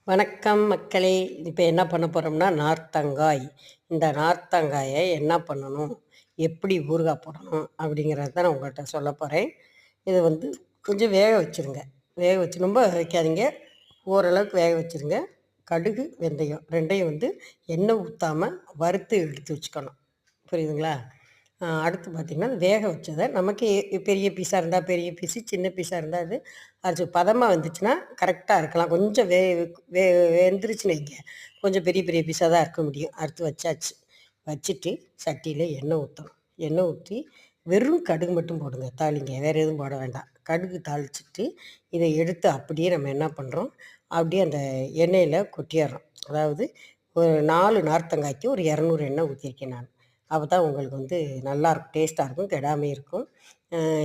வணக்கம் மக்களே! இப்போ என்ன பண்ண போறோம்னா, நார்த்தங்காய். இந்த நார்த்தங்காய என்ன பண்ணணும்? எப்படி ஊறுகாய் போடணும்? அப்படிங்கிறத தான் நான் உங்கள்ட்ட சொல்லப் போறேன். இத வந்து கொஞ்சம் வேக வச்சுருங்க. வேக வச்சு ரொம்ப வைக்காதீங்க. ஓரளவுக்கு வேக வச்சுருங்க. கடுகு, வெந்தயம் 2யும் வந்து எண்ணெய் ஊத்தாம வறுத்து எடுத்து வச்சுக்கணும். புரியுதுங்களா? அடுத்து பார்த்தீங்கன்னா, வேக வச்சத நமக்கு பெரிய பீஸா இருந்தா பெரிய பீஸு, சின்ன பீஸா இருந்தா அது பதமா வந்துச்சுன்னா கரெக்ட்டா இருக்கலாம். கொஞ்சம் வே வெந்துருச்சுன்னு வைங்க, கொஞ்சம் பெரிய பெரிய பீஸா தான் இருக்க முடியும். அறுத்து வச்சாச்சு. வச்சுட்டு சட்டியில எண்ணெய் ஊத்தணும். எண்ணெய் ஊத்தி வெறும் கடுகு மட்டும் போடுங்க. தாளிங்க. வேற எதுவும் போட வேண்டாம். கடுகு தாளிச்சுட்டு, இத எடுத்து அப்படியே நம்ம என்ன பண்றோம், அப்படியே அந்த எண்ணெயில கொட்டிர்றோம். அதாவது ஒரு 4 நார்த்தங்காய்க்கு ஒரு 200 எண்ணெய் ஊத்தியிருக்கேன் நான். அப்ப தான் உங்களுக்கு வந்து நல்லாயிருக்கும். டேஸ்ட்டா இருக்கும். கெடாமையும் இருக்கும்.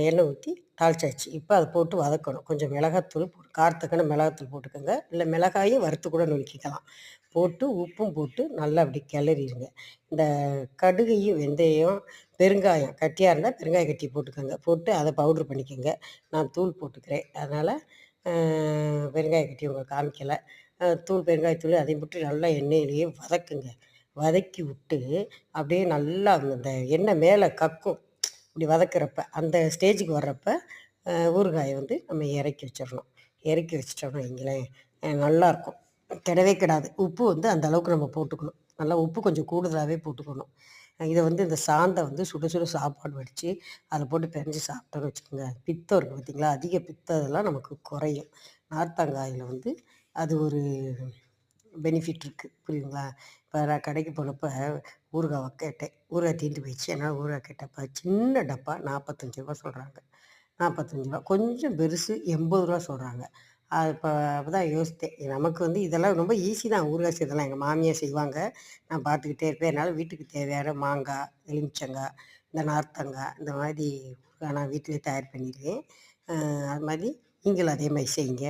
எண்ணெய் ஊத்தி தாளிச்சாச்சு. இப்ப அத போட்டு வதக்கணும். கொஞ்சம் மிளகாத்தூள் காரத்துக்கான மிளகாத்தூள் போட்டுக்கோங்க. இல்ல மிளகாயும் வறுத்து கூட நுணுக்கிக்கலாம். போட்டு உப்பும் போட்டு நல்லா அப்படி கிளறிருங்க. இந்த கடுகையும், வெந்தயம், பெருங்காயம் கட்டியா இருந்தா பெருங்காய கட்டி போட்டுக்கோங்க. போட்டு அத பவுடர் பண்ணிக்கங்க. நான் தூள் போட்டுக்கிறேன். அதனால அ பெருங்காய கட்டி உங்களுக்கு காமிக்கல. தூள் பெருங்காயத்தூள் அதையும் போட்டு நல்லா எண்ணெயிலேயே வதக்குங்க. வதக்கி விட்டு அப்படியே நல்லா அந்த எண்ணெய் மேலே கக்கும். இப்படி வதக்குறப்ப, அந்த ஸ்டேஜுக்கு வர்றப்ப ஊறுகாய வந்து நம்ம இறக்கி வச்சிடணும். இறக்கி வச்சுட்டோம்னு வைங்களேன், நல்லாயிருக்கும். கெடவே கெடாது. உப்பு வந்து அந்த அளவுக்கு நம்ம போட்டுக்கணும். நல்லா உப்பு கொஞ்சம் கூடுதலாவே போட்டுக்கணும். இத வந்து இந்த சாந்த வந்து சுட சுட சாப்பாடு வடிச்சு, அதில போட்டு பெனஞ்சு சாப்பிட்டோம்னு வச்சுக்கோங்க, பித்தம் இருக்கு பார்த்தீங்களா? அதிக பித்தம் இதெல்லாம் நமக்கு குறையும். நார்த்தங்காயில வந்து அது ஒரு பெனிஃபிட் இருக்கு. புரியுதுங்களா? இப்ப நான் கடைக்கு போனப்ப ஊறுகாவ கேட்டேன். ஊறுகாய் தீர்ந்து போயிடுச்சு. அதனால ஊறுகாய் கேட்டப்ப சின்ன டப்பா ரூ. 45 சொல்றாங்க. ரூ. 45 கொஞ்சம் பெருசு ரூ. 80 சொல்றாங்க. அது அப்பதான் யோசித்தேன். நமக்கு வந்து இதெல்லாம் ரொம்ப ஈஸி தான் ஊறுகாய் செய்றதெல்லாம். எங்க மாமியார் செய்வாங்க. நான் பார்த்துக்கிட்டே இருப்பேன். அதனால வீட்டுக்கு தேவையான மாங்காய், எலுமிச்சங்காய், இந்த நார்த்தங்காய் இந்த மாதிரி ஊறுகாய் நான் வீட்டிலேயே தயார் பண்ணிருவேன். அது மாதிரி நீங்களும் அதே மாரி செய்யுங்க.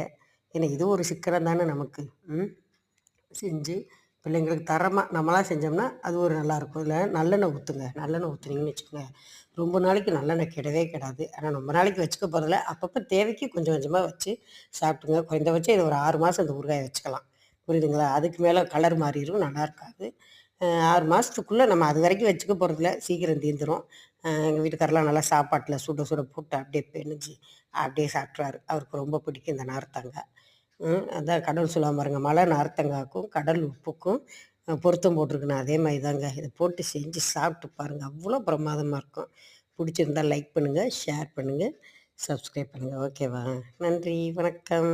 ஏன்னா இது ஒரு சிக்கனம் தானே நமக்கு. ம். செஞ்சு பிள்ளைங்களுக்கு தரமா நம்மளா செஞ்சோம்னா, அது ஒரு நல்லாயிருக்கும். இதில நல்லெண்ணெய் ஊத்துங்க. நல்லெண்ணெய் ஊத்துனீங்கன்னு வச்சுக்கோங்க, ரொம்ப நாளைக்கு நல்லெண்ணெய் கெடவே கெடாது. ஆனா ரொம்ப நாளைக்கு வச்சுக்க போறதில்ல. அப்பப்ப தேவைக்கு கொஞ்சம் கொஞ்சமா வச்சு சாப்பிட்டுங்க. குறைந்தபட்சம் இது ஒரு 6 மாசம் இந்த ஊறுகாய வச்சுக்கலாம். புரியுதுங்களா? அதுக்கு மேல கலர் மாறிரும். நல்லா இருக்காது. 6 மாசத்துக்குள்ள நம்ம அது வரைக்கும் வச்சுக்க போறதில்ல. சீக்கிரம் தீந்துரும். எங்க வீட்டுக்காரர்லாம் நல்லா சாப்பாட்டுல சுட சுட போட்டு அப்படியே பெனஞ்சு, அப்படியே சாப்ட்ருவாரு. அவருக்கு ரொம்ப பிடிக்கும் இந்த நார்த்தங்காய். அதான் கடவுள் சொல்லுவான் பாருங்க, மழை நார்த்தங்காய்க்கும், கடல் உப்புக்கும் பொருத்தம் போட்டிருக்குன்னு அதே மாரி தாங்க. இத போட்டு செஞ்சு சாப்பிட்டு பாருங்க. அவ்வளோ பிரமாதமா இருக்கும். புடிச்சிருந்தா லைக் பண்ணுங்க, ஷேர் பண்ணுங்க, சப்ஸ்கிரைப் பண்ணுங்க. ஓகேவா? நன்றி, வணக்கம்.